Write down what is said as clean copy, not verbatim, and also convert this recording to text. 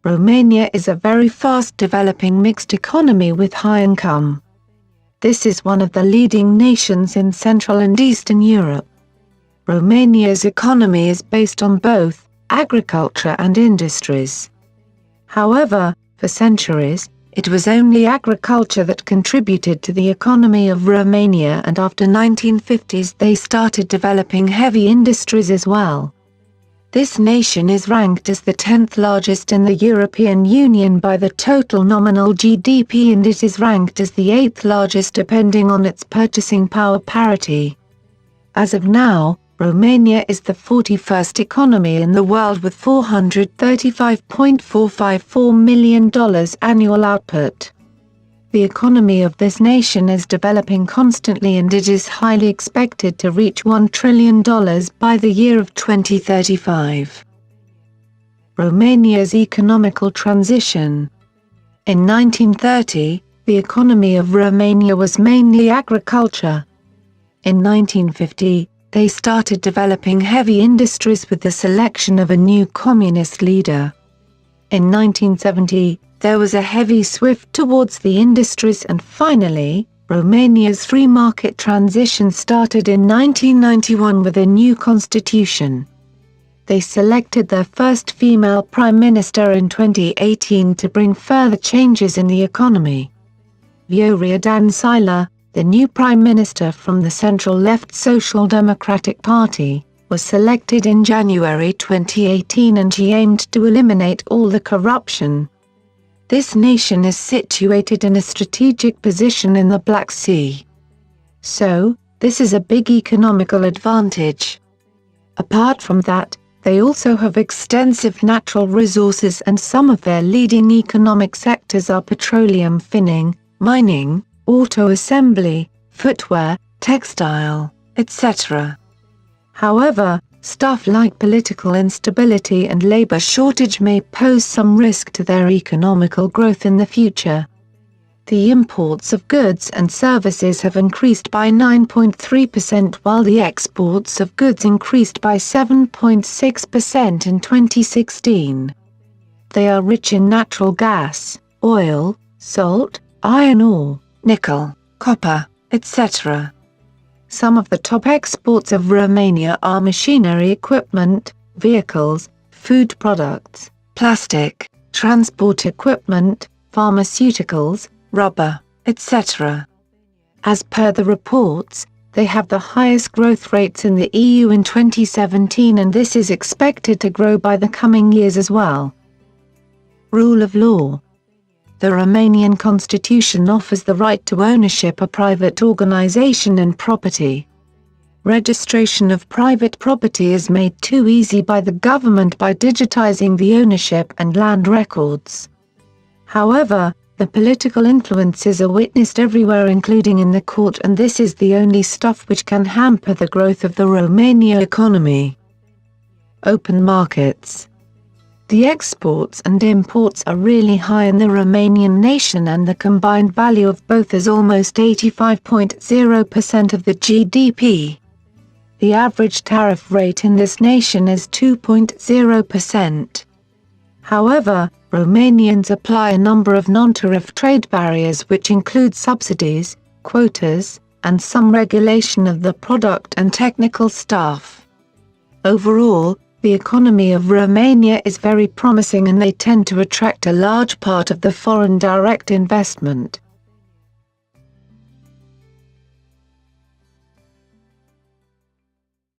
Romania is a very fast-developing mixed economy with high income. This is one of the leading nations in Central and Eastern Europe. Romania's economy is based on both agriculture and industries. However, for centuries, it was only agriculture that contributed to the economy of Romania, and after 1950s they started developing heavy industries as well. This nation is ranked as the 10th largest in the European Union by the total nominal GDP, and it is ranked as the 8th largest depending on its purchasing power parity. As of now, Romania is the 41st economy in the world with $435.454 million annual output. The economy of this nation is developing constantly, and it is highly expected to reach $1 trillion by the year of 2035. Romania's economical transition. In 1930, the economy of Romania was mainly agriculture. In 1950, they started developing heavy industries with the selection of a new communist leader. In 1970, there was a heavy shift towards the industries, and finally, Romania's free market transition started in 1991 with a new constitution. They selected their first female prime minister in 2018 to bring further changes in the economy. Viorica Dăncilă, the new prime minister from the central-left Social Democratic Party, was selected in January 2018, and she aimed to eliminate all the corruption. This nation is situated in a strategic position in the Black Sea. So, this is a big economical advantage. Apart from that, they also have extensive natural resources, and some of their leading economic sectors are petroleum finning, mining, auto assembly, footwear, textile, etc. However, stuff like political instability and labor shortage may pose some risk to their economical growth in the future. The imports of goods and services have increased by 9.3%, while the exports of goods increased by 7.6% in 2016. They are rich in natural gas, oil, salt, iron ore, nickel, copper, etc. Some of the top exports of Romania are machinery equipment, vehicles, food products, plastic, transport equipment, pharmaceuticals, rubber, etc. As per the reports, they have the highest growth rates in the EU in 2017, and this is expected to grow by the coming years as well. Rule of law. The Romanian constitution offers the right to ownership of private organization and property. Registration of private property is made too easy by the government by digitizing the ownership and land records. However, the political influences are witnessed everywhere, including in the court, and this is the only stuff which can hamper the growth of the Romania economy. Open markets. The exports and imports are really high in the Romanian nation, and the combined value of both is almost 85.0% of the GDP. The average tariff rate in this nation is 2.0%. However, Romanians apply a number of non-tariff trade barriers, which include subsidies, quotas, and some regulation of the product and technical staff. Overall, the economy of Romania is very promising, and they tend to attract a large part of the foreign direct investment.